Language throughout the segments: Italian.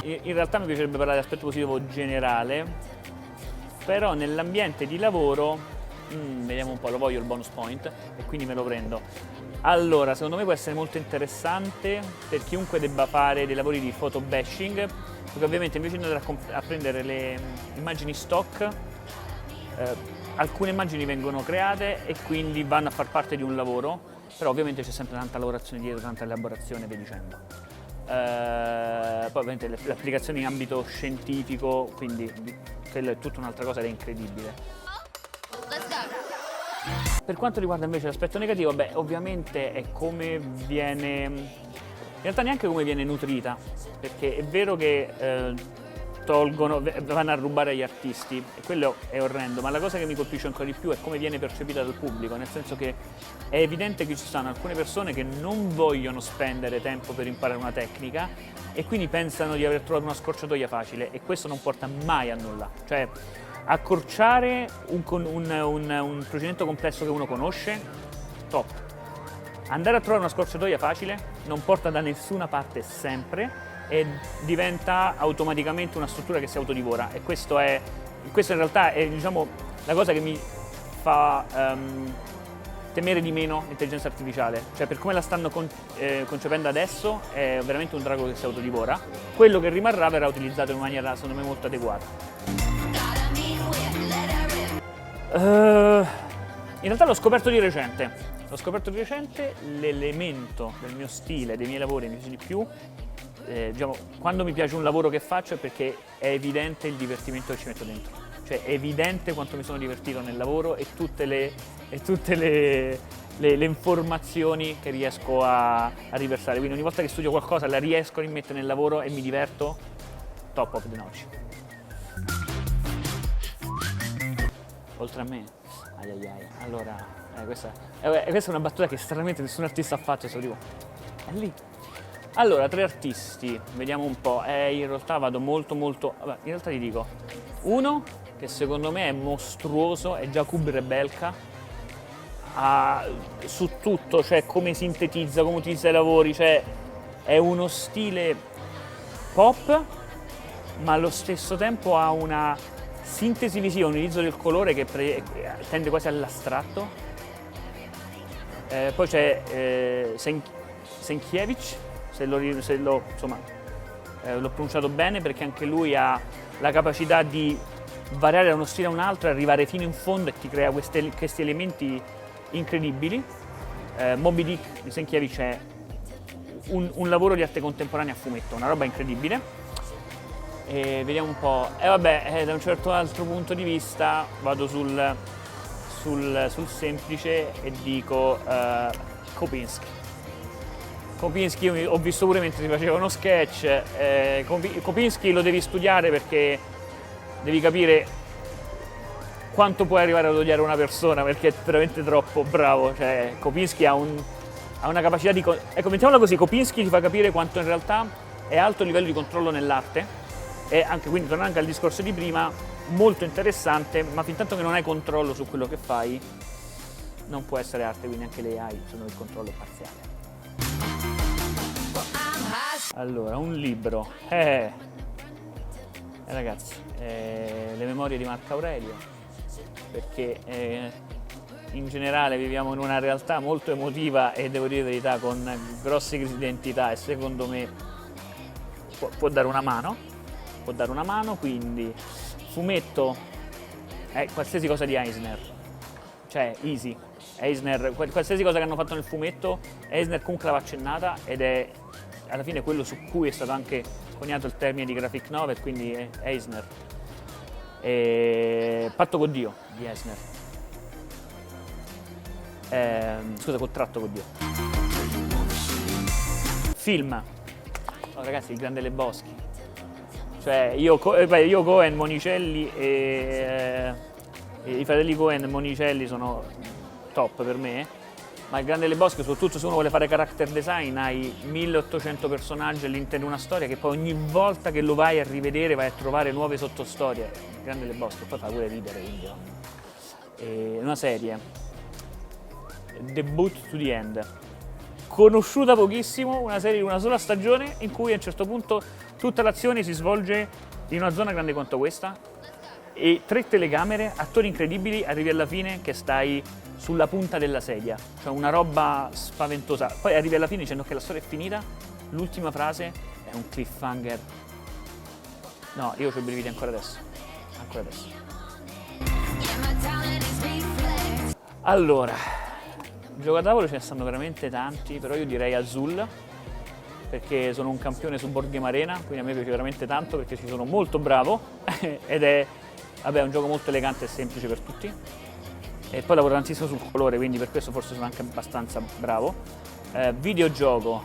In realtà mi piacerebbe parlare di aspetto positivo generale, però nell'ambiente di lavoro, vediamo un po', lo voglio il bonus point e quindi me lo prendo. Allora, secondo me può essere molto interessante per chiunque debba fare dei lavori di photo bashing, perché ovviamente invece di andare a prendere le immagini stock, alcune immagini vengono create e quindi vanno a far parte di un lavoro, però ovviamente c'è sempre tanta lavorazione dietro, tanta elaborazione e via dicendo. Poi ovviamente le applicazioni in ambito scientifico, quindi quello è tutta un'altra cosa ed è incredibile. Per quanto riguarda invece l'aspetto negativo, beh, ovviamente è come viene, in realtà neanche come viene nutrita, perché è vero che vanno a rubare agli artisti e quello è orrendo, ma la cosa che mi colpisce ancora di più è come viene percepita dal pubblico, nel senso che è evidente che ci sono alcune persone che non vogliono spendere tempo per imparare una tecnica e quindi pensano di aver trovato una scorciatoia facile e questo non porta mai a nulla. Cioè, accorciare un procedimento complesso che uno conosce, top. Andare a trovare una scorciatoia facile non porta da nessuna parte sempre e diventa automaticamente una struttura che si autodivora e questo in realtà è, diciamo, la cosa che mi fa temere di meno l'intelligenza artificiale, cioè per come la stanno concependo adesso è veramente un drago che si autodivora. Quello che rimarrà verrà utilizzato in maniera secondo me molto adeguata. In realtà l'ho scoperto di recente. L'elemento del mio stile, dei miei lavori mi piace di più. Diciamo, quando mi piace un lavoro che faccio è perché è evidente il divertimento che ci metto dentro. Cioè è evidente quanto mi sono divertito nel lavoro e tutte le informazioni che riesco a riversare. Quindi ogni volta che studio qualcosa la riesco a rimettere nel lavoro e mi diverto, top of the notch. Oltre a me, ai ai ai. Allora, questa è una battuta che stranamente nessun artista ha fatto, è lì. Allora, 3 artisti, vediamo un po', in realtà vado molto, vabbè, in realtà ti dico, uno che secondo me è mostruoso è Jakub Rebelka, su tutto, cioè come sintetizza, come utilizza i lavori, cioè è uno stile pop, ma allo stesso tempo ha una sintesi visiva, un utilizzo del colore che tende quasi all'astratto. Poi c'è Senkiewicz, l'ho pronunciato bene perché anche lui ha la capacità di variare da uno stile a un altro, arrivare fino in fondo e ti crea questi elementi incredibili. Moby Dick di Senkiewicz è un lavoro di arte contemporanea a fumetto, una roba incredibile. E vediamo un po'. Da un certo altro punto di vista vado sul semplice e dico Kopinski. Kopinski io ho visto pure mentre si faceva uno sketch. Kopinski lo devi studiare perché devi capire quanto puoi arrivare ad odiare una persona perché è veramente troppo bravo. Cioè, Kopinski ha una capacità di... Ecco, mettiamola così, Kopinski ti fa capire quanto in realtà è alto il livello di controllo nell'arte e anche, quindi tornando anche al discorso di prima, molto interessante, ma fin tanto che non hai controllo su quello che fai non può essere arte, quindi anche le AI sono il controllo parziale. Allora, un libro. Ragazzi, le memorie di Marco Aurelio, perché in generale viviamo in una realtà molto emotiva e devo dire la verità con grosse crisi di identità e secondo me può dare una mano, quindi fumetto qualsiasi cosa di Eisner, cioè easy. Eisner, qualsiasi cosa che hanno fatto nel fumetto, Eisner comunque l'aveva accennata ed è alla fine quello su cui è stato anche coniato il termine di graphic novel, quindi è Eisner. Patto con Dio di Eisner. Contratto con Dio. Film. Oh, ragazzi, Il Grande Lebowski. Cioè, io Coen, Monicelli e i fratelli Coen e Monicelli sono top per me, ma Il Grande Lebowski, soprattutto se uno vuole fare character design, hai 1800 personaggi all'interno di una storia che poi ogni volta che lo vai a rivedere vai a trovare nuove sottostorie. Il Grande Lebowski poi fa pure ridere, quindi una serie, The Boat to the End, conosciuta pochissimo, una serie di una sola stagione in cui a un certo punto tutta l'azione si svolge in una zona grande quanto questa e 3 telecamere, attori incredibili, arrivi alla fine che stai sulla punta della sedia, cioè una roba spaventosa. Poi arrivi alla fine dicendo che la storia è finita, l'ultima frase è un cliffhanger. No, io ho i brividi ancora adesso. Allora, gioco a tavolo ce ne stanno veramente tanti, però io direi Azul, perché sono un campione su Board Game Arena, quindi a me piace veramente tanto perché ci sono molto bravo ed è, vabbè, un gioco molto elegante e semplice per tutti. E poi lavoro tantissimo sul colore, quindi per questo forse sono anche abbastanza bravo. Videogioco.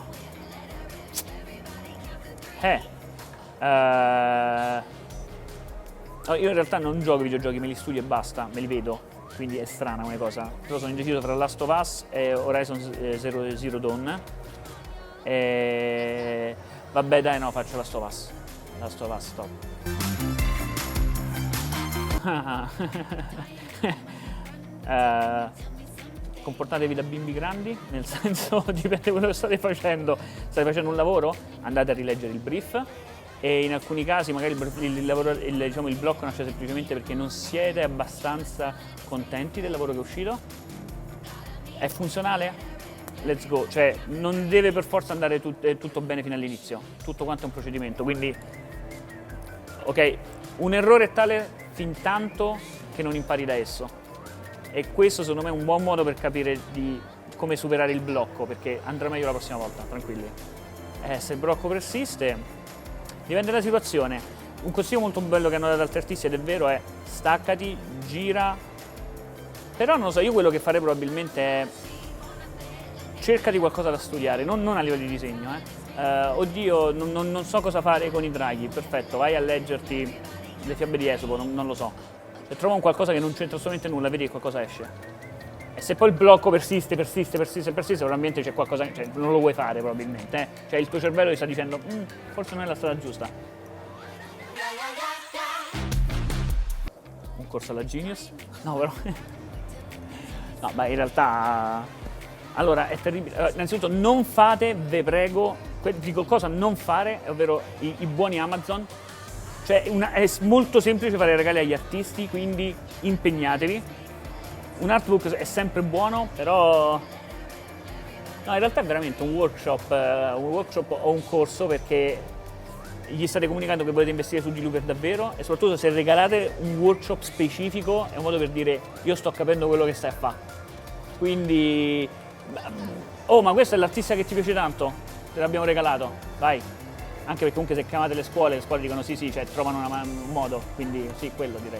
Io in realtà non gioco ai videogiochi, me li studio e basta, me li vedo, quindi è strana come cosa. Però sono indeciso tra Last of Us e Horizon Zero Dawn. Vabbè dai, no, faccio Last of Us. Last of Us, stop. Comportatevi da bimbi grandi, nel senso dipende da quello che state facendo. State facendo un lavoro? Andate a rileggere il brief e in alcuni casi magari il blocco nasce semplicemente perché non siete abbastanza contenti del lavoro che è uscito. È funzionale? Let's go, cioè non deve per forza andare tutto bene fino all'inizio, tutto quanto è un procedimento, quindi ok, un errore è tale fin tanto che non impari da esso. E questo secondo me è un buon modo per capire di come superare il blocco, perché andrà meglio la prossima volta, tranquilli. Se il blocco persiste, dipende dalla situazione. Un consiglio molto bello che hanno dato altri artisti, ed è vero, è staccati, gira. Però non lo so, io quello che farei probabilmente è cercati qualcosa da studiare, non a livello di disegno. Oddio, non so cosa fare con i draghi, perfetto, vai a leggerti le fiabe di Esopo, non lo so. Se trova un qualcosa che non c'entra assolutamente nulla, vedi che qualcosa esce. E se poi il blocco persiste, probabilmente c'è qualcosa, cioè non lo vuoi fare probabilmente. Cioè il tuo cervello ti sta dicendo, forse non è la strada giusta. Un corso alla Genius? No, però. No, beh, in realtà. Allora, è terribile. Innanzitutto non fate, ve prego, dico cosa non fare, ovvero i buoni Amazon. Cioè è molto semplice fare regali agli artisti, quindi impegnatevi. Un artbook è sempre buono, però no, in realtà è veramente un workshop o un corso, perché gli state comunicando che volete investire su di lui per davvero, e soprattutto se regalate un workshop specifico è un modo per dire io sto capendo quello che stai a fare. Quindi oh, ma questo è l'artista che ti piace tanto? Te l'abbiamo regalato, vai. Anche perché comunque se chiamate le scuole dicono sì, cioè trovano un modo, quindi sì, quello direi.